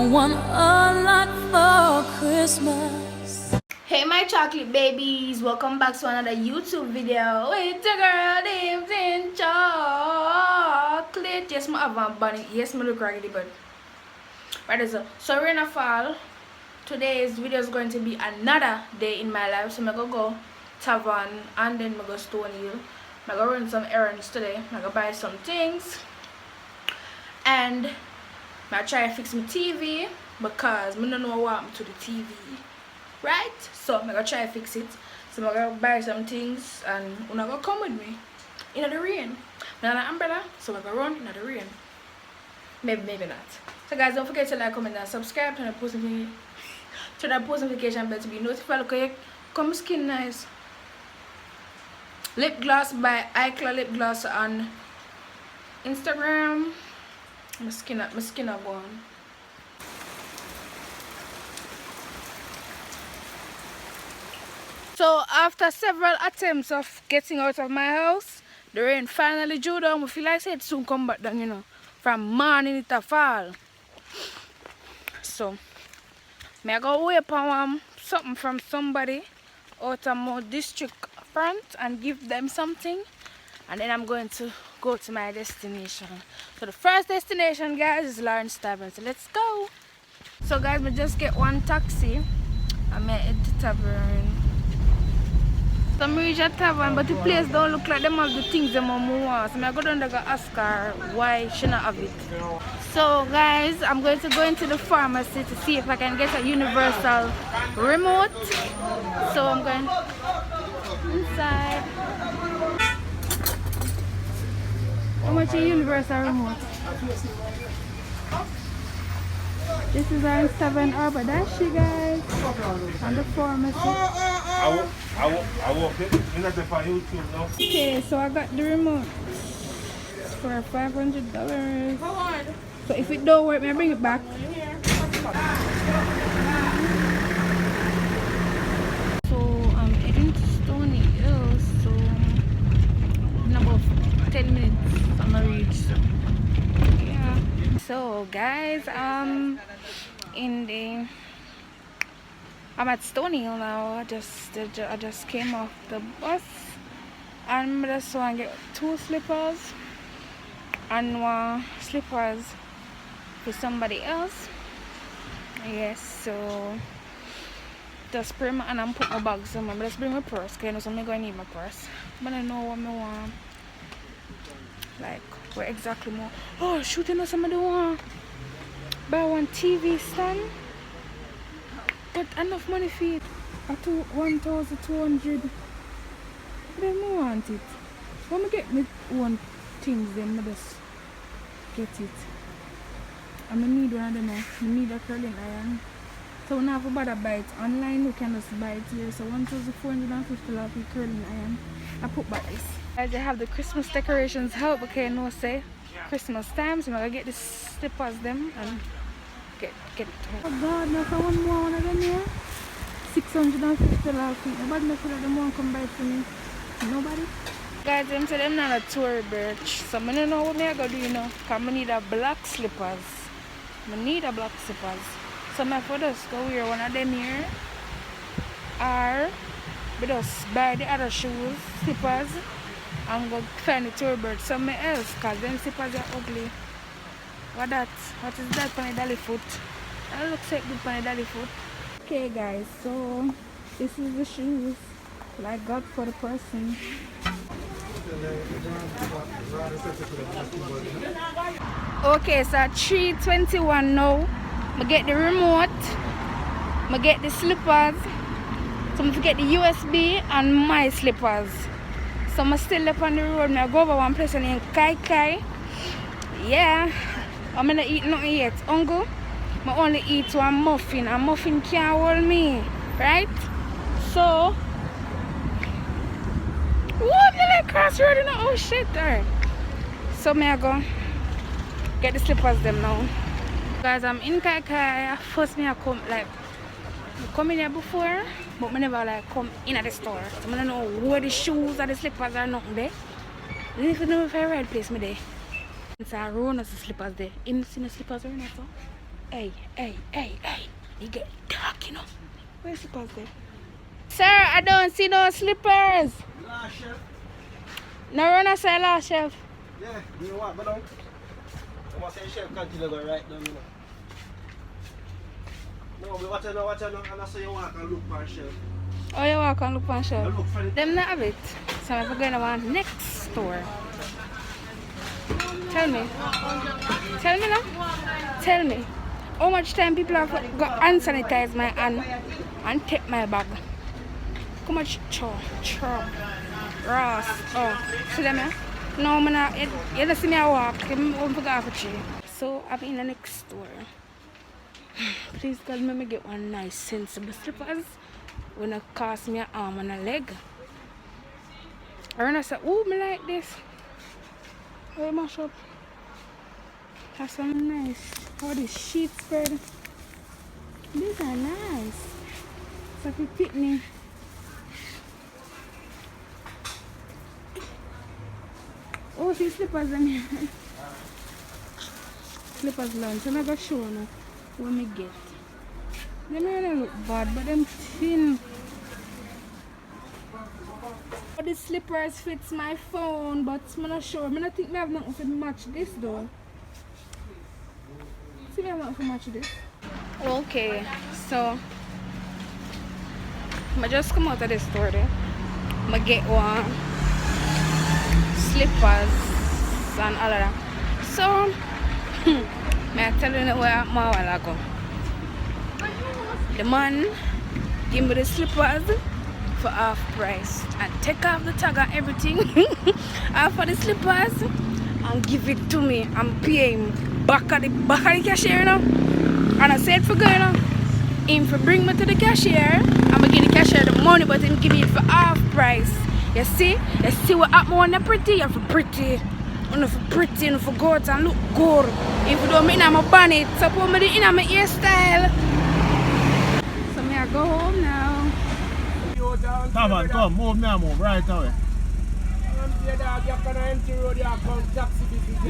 want a lot for Christmas. Hey my chocolate babies, welcome back to another YouTube video with the girl named in chocolate. Yes, I have a bunny. Yes, I look raggedy, but right, so we're in a fall. Today's video is going to be another day in my life. So I'm gonna go tavern and then I'm gonna go Stone Hill. I'm gonna run some errands today. I'm gonna buy some things and I'm gonna try to fix my TV because I don't know what happened to the TV, right? So I'm gonna try to fix it. So I'm gonna buy some things and I'm gonna come with me in the rain. I'm not an umbrella, so I'm gonna run in the rain. Maybe not. So guys, don't forget to like, comment and subscribe to the post notification bell to be notified. Okay, come skin nice. Lip gloss by Icla lip gloss on Instagram. My skin are gone. So after several attempts of getting out of my house, the rain finally drew down. I feel like it soon come back down, you know. From morning it a fall. So I go wait for something from somebody out of my district front and give them something, and then I'm going to go to my destination. So the first destination, guys, is Lawrence Tavern. So let's go. So guys, we just get one taxi and I head to Tavern. Some reach at Tavern, but the place don't look like them have the things them want. So I go down there and ask her why she not have it. So guys, I'm going to go into the pharmacy to see if I can get a universal remote. So I'm going inside. How much a universal remote? This is our 7 Arbor Dash, guys, on the pharmacy. I walk it. I'm not on YouTube now. Okay, so I got the remote for $500. So if it don't work, I bring it back. So I'm heading to Stony Hill. So in about 10 minutes I'm gonna reach. So yeah. So guys, I'm at Stony Hill now. I just came off the bus and I just want to get 2 slippers and 1 slippers for somebody else. Yes, so just bring my and I'm put my bags on. I'm just bring my purse because I know I'm going to need my purse. But I know what I want. Like where exactly more. Oh shoot, you know somebody want buy 1 TV stand. But enough money for it. At 1,200. I don't want it. When I get me 1 things, then I just get it. I need one of them. I need a curling iron. So when I have to bother buy it online, we can just buy it here. So 1,450 of the curling iron. I put back this. Guys, I have the Christmas decorations help. Okay, no say Christmas time. So I'm gonna get the slippers them and get it. Oh God, now for one more one of them here. 650 love feet. Nobody knows that them won't come buy for me. Nobody. Guys, them say them not a tour birch. So I don't know what I gotta do, you know. Cause I need a black slippers. I need a black slippers. So I have to just go wear one of them here. Or we just buy the other shoes, slippers, and go find the tour birch somewhere else. Cause them slippers are ugly. What that? What is that for the dolly foot? That looks like good for the dolly foot. Okay guys, so this is the shoes that I got for the person. Okay, so at 3:21 now, I get the remote, I get the slippers, so I'm to get the USB and my slippers. So I'm still up on the road, I go over one place named Kai Kai. Yeah. I'm gonna eat nothing yet. Uncle, I only eat 1 muffin. A muffin can't hold me, right? So, what the like crossroad? Oh shit, alright. So I go get the slippers them now. Guys, I'm in Kai Kai. First I come in here before, but I never like come in at the store. So I don't know where the shoes or the slippers are nothing there. I don't even know if I right place me there. It's a run as the slippers there. In the slippers are not so. Hey. You get dark, you know. Where's the slippers there? Sir, I don't see no slippers. Last chef. No run aside last chef. Yeah, you know what, go down. I must say chef continue go right down, you know. No, but watch out, and I say you walk and look for chef. Oh, you walk and look for I chef. look for the Them not have it. So I'm going to our next store. Tell me now. Tell me. How much time people have got hand sanitize my hand and take my bag? How much Ross. Oh, see them here? No, I'm not. You don't see me walk. I'm forgot for tree. So I'm in the next store. Please God, let me get one nice sensible slippers. When it cost me an arm and a leg. And I said, oh, me like this. Where mash up? That's some nice. How the sheet spread. These are nice. It's like a picnic. Oh, see slippers in here. Slippers lunch. I'm going to show you what me get. They may not look bad, but them thin. The slippers fits my phone, but I'm not sure. I don't think I have nothing to match this though. See, I have nothing to match this. Okay, so I just come out of the store there. I get one slippers and all of that. So I tell you where I'm while ago. The man give me the slippers for half price and take off the tag and everything for the slippers and give it to me and pay him back at the cashier, you know. And I said for going, you know, him for bring me to the cashier. I'm gonna give the cashier the money, but him give me it for half price. You see what happen when they're pretty? You're for pretty. You for pretty, you for go out and look good. If you don't mean I'm a bonnet, suppose me in my hairstyle. So me I go home now. Tavan, come, move right away.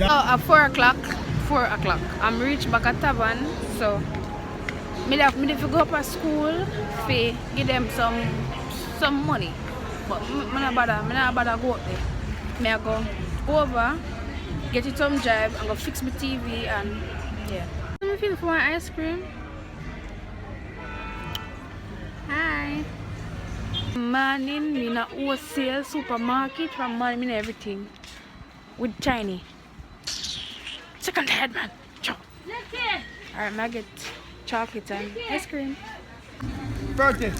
Oh, at 4 o'clock, I'm reached back at Tavan, so me have to go up at school to give them some money. But me not bother go up there. Me I go over, get it some drive and go fix my TV and yeah. Let me feel for my ice cream. Hi. Morning, me in a wholesale supermarket from morning, me in everything with Chinese. Second head, man. Alright, I get chocolate and ice cream. Birthday.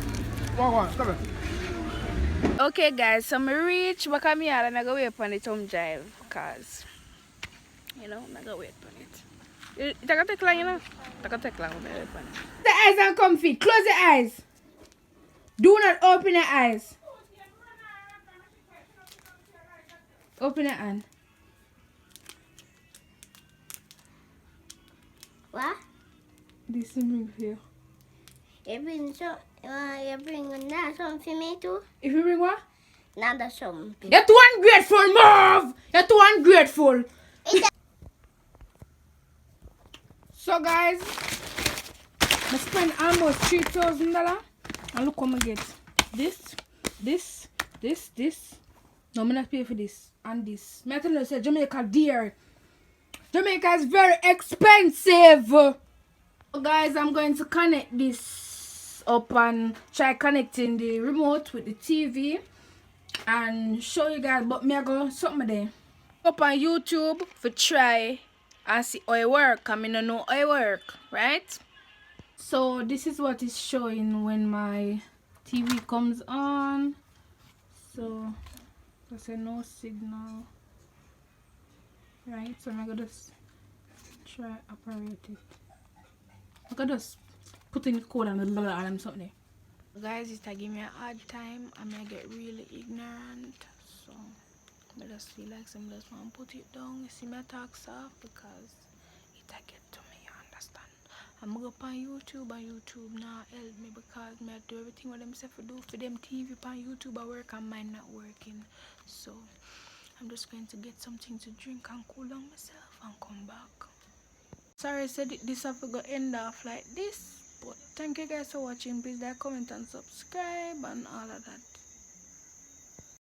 Walk on, come here. Okay, guys, so I reach back at me yard and I go wait on the thumb drive because, you know, I go wait on it. It can take long, you know? It can take long to wait on it. The eyes are comfy. Close your eyes. Do not open your eyes. Open your hand. What? This is me here. You bring another something for me too? If you bring what? Another something. You're too ungrateful, Merv! You're too ungrateful. So guys, I spent almost $3,000 and look what I get. This. No, I'm not pay for this and this. I tell you, say Jamaica dear. Jamaica is very expensive. So guys, I'm going to connect this up and try connecting the remote with the TV and show you guys. But me I go something there up on YouTube for try and see how it work. I mean, I know how it work, right? So this is what is showing when my TV comes on. So that's a no signal, right? So I'm gonna just try operate it. I'm gonna just put in the code and blah blah and something. Guys, it's give me a hard time. I may get really ignorant, so I just feel like some just want to put it down. You see my talks off because it get to me, you understand? I'm gonna go on YouTube and YouTube now help me because I do everything what them say for do for them TV on YouTube I work and mine not working. So I'm just going to get something to drink and cool down myself and come back. Sorry, said this have to go end off like this. But thank you guys for watching. Please like, comment, and subscribe and all of that.